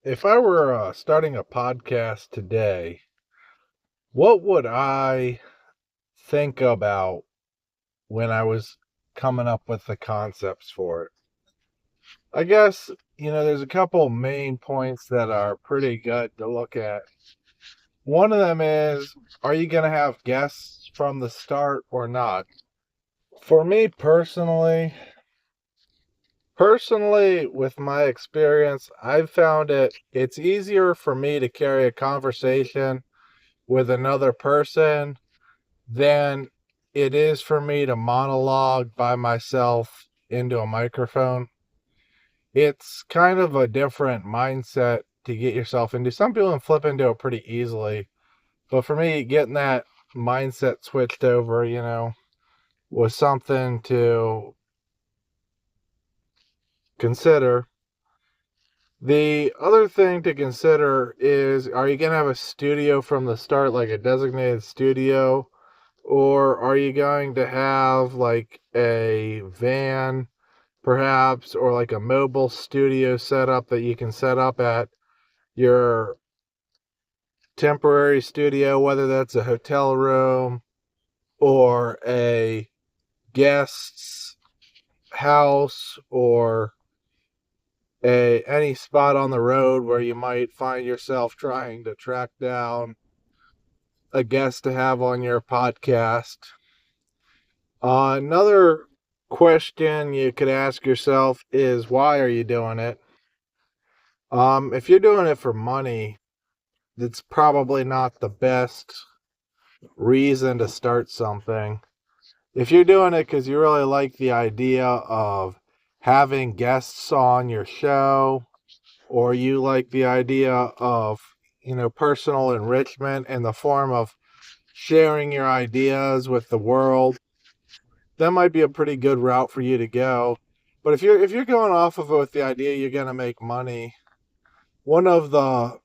If I were starting a podcast today, what would I think about when I was coming up with the concepts for it? I guess, there's a couple main points that are pretty good to look at. One of them is, are you going to have guests from the start or not? For me personally, with my experience, I've found it's easier for me to carry a conversation with another person than it is for me to monologue by myself into a microphone. It's kind of a different mindset to get yourself into. Some people can flip into it pretty easily, but for me, getting that mindset switched over, was something to consider. The other thing to consider is, are you going to have a studio from the start, like a designated studio? Or are you going to have like a van, perhaps, or like a mobile studio setup that you can set up at your temporary studio, whether that's a hotel room or a guest's house or any spot on the road where you might find yourself trying to track down a guest to have on your podcast. Another question you could ask yourself is, why are you doing it? If you're doing it for money, that's probably not the best reason to start something. If you're doing it because you really like the idea of having guests on your show, or you like the idea of, personal enrichment in the form of sharing your ideas with the world, that might be a pretty good route for you to go. But if you're going off of it with the idea you're going to make money, one of the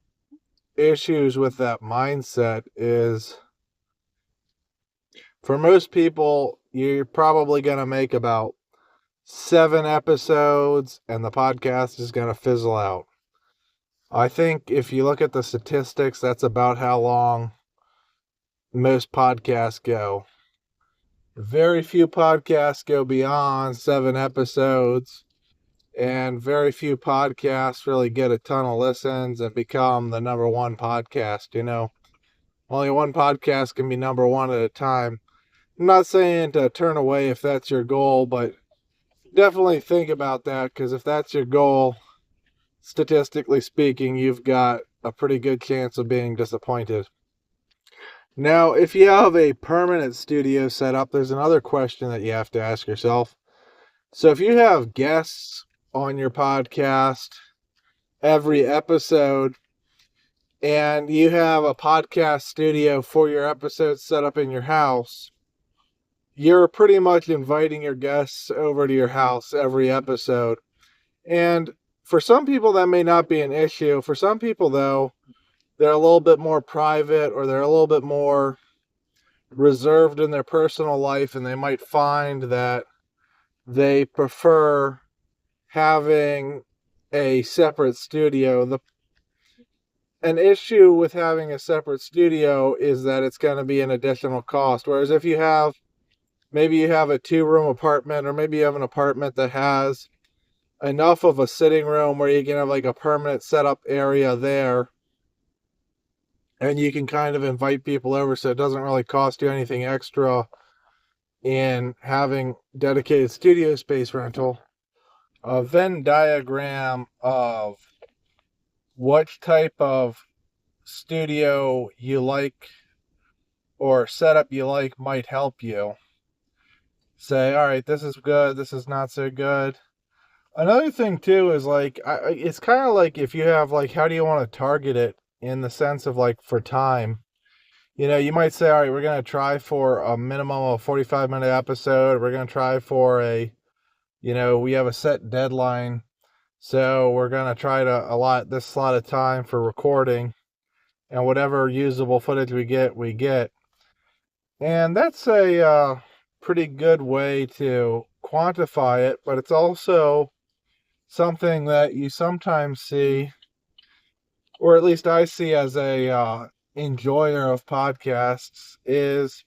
issues with that mindset is, for most people, you're probably going to make about 7 episodes and the podcast is going to fizzle out. I think if you look at the statistics, that's about how long most podcasts go. Very few podcasts go beyond 7 episodes, and very few podcasts really get a ton of listens and become the number one podcast. Only one podcast can be number one at a time. I'm not saying to turn away if that's your goal, but definitely think about that, because if that's your goal, statistically speaking, you've got a pretty good chance of being disappointed. Now, if you have a permanent studio set up, there's another question that you have to ask yourself. So if you have guests on your podcast every episode, and you have a podcast studio for your episodes set up in your house, you're pretty much inviting your guests over to your house every episode. And for some people, that may not be an issue. For some people, though, they're a little bit more private, or they're a little bit more reserved in their personal life, and they might find that they prefer having a separate studio. An issue with having a separate studio is that it's going to be an additional cost. Whereas if maybe you have a 2-room apartment, or maybe you have an apartment that has enough of a sitting room where you can have like a permanent setup area there, and you can kind of invite people over, so it doesn't really cost you anything extra in having dedicated studio space rental. A Venn diagram of what type of studio you like or setup you like might help you say, all right, this is good, this is not so good. Another thing too is like, it's kind of like, if you have like, how do you want to target it in the sense of like for time? You might say, all right, we're going to try for a minimum of 45-minute episode. We're going to try for we have a set deadline. So we're going to try to allot this slot of time for recording, and whatever usable footage we get, we get. And that's a pretty good way to quantify it, but it's also something that you sometimes see or at least I see as a enjoyer of podcasts, is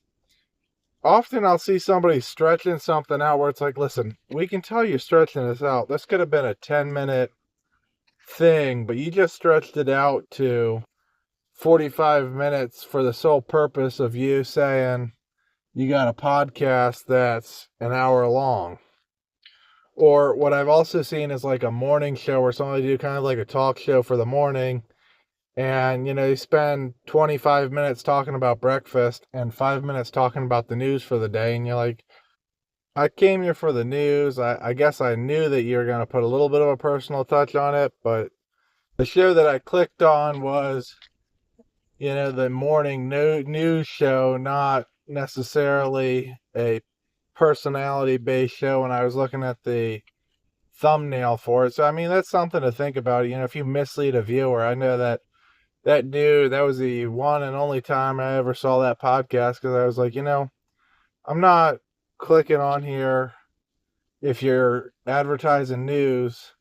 often I'll see somebody stretching something out where it's like, listen, we can tell you're stretching this out. This could have been a 10-minute thing, but you just stretched it out to 45 minutes for the sole purpose of you saying you got a podcast that's an hour long. Or what I've also seen is like a morning show where somebody do kind of like a talk show for the morning. And, you spend 25 minutes talking about breakfast and 5 minutes talking about the news for the day. And you're like, I came here for the news. I guess I knew that you were going to put a little bit of a personal touch on it. But the show that I clicked on was, the morning news show, not necessarily a personality-based show. And I was looking at the thumbnail for it. So, I mean, that's something to think about. If you mislead a viewer, I know that was the one and only time I ever saw that podcast, because I was like, I'm not clicking on here if you're advertising news.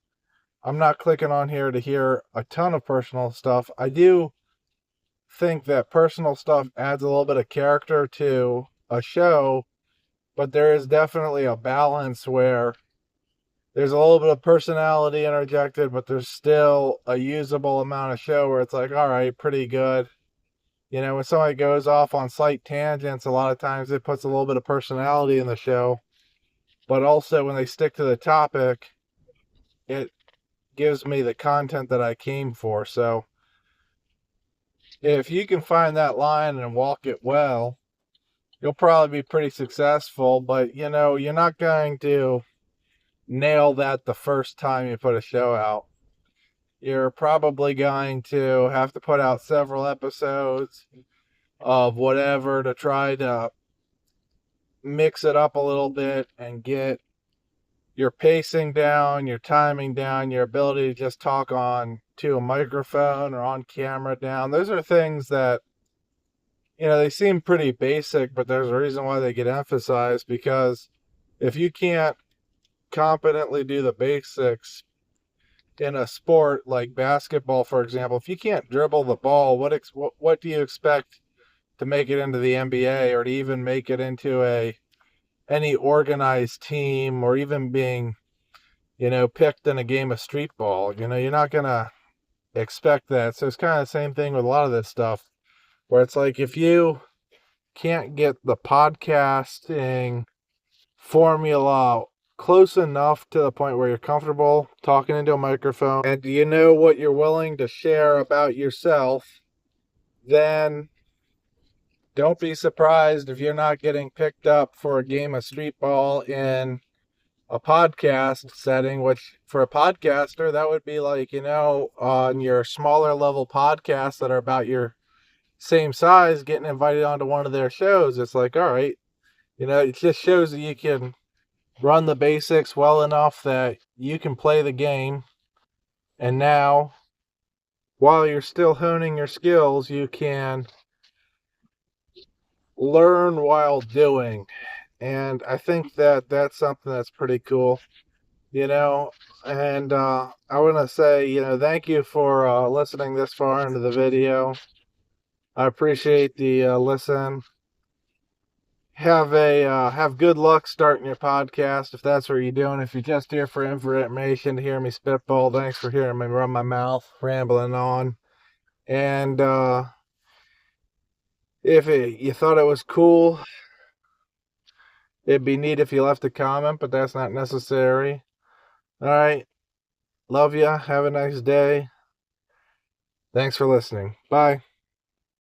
I'm not clicking on here to hear a ton of personal stuff. I do think that personal stuff adds a little bit of character to a show, but there is definitely a balance where there's a little bit of personality interjected, but there's still a usable amount of show where it's like, all right, pretty good. When somebody goes off on slight tangents, a lot of times it puts a little bit of personality in the show. But also when they stick to the topic, it gives me the content that I came for. So if you can find that line and walk it well, you'll probably be pretty successful. But, you're not going to nail that the first time you put a show out. You're probably going to have to put out several episodes of whatever to try to mix it up a little bit and get your pacing down, your timing down, your ability to just talk on to a microphone or on camera down. Those are things that, they seem pretty basic, but there's a reason why they get emphasized, because if you can't competently do the basics in a sport like basketball, for example, if you can't dribble the ball, what do you expect to make it into the NBA, or to even make it into any organized team, or even being, picked in a game of street ball? You're not going to expect that. So it's kind of the same thing with a lot of this stuff, where it's like, if you can't get the podcasting formula close enough to the point where you're comfortable talking into a microphone, and you know what you're willing to share about yourself, then don't be surprised if you're not getting picked up for a game of street ball in a podcast setting, which for a podcaster, that would be like, on your smaller level podcasts that are about your same size, getting invited onto one of their shows. It's like, all right, it just shows that you can run the basics well enough that you can play the game. And now, while you're still honing your skills, you can learn while doing. And I think that that's something that's pretty cool, and I want to say, thank you for listening this far into the video. I appreciate the listen. Have good luck starting your podcast if that's what you're doing. If you're just here for information, to hear me spitball, thanks for hearing me run my mouth, rambling on. And if you thought it was cool, it'd be neat if you left a comment, but that's not necessary. All right. Love ya. Have a nice day. Thanks for listening. Bye.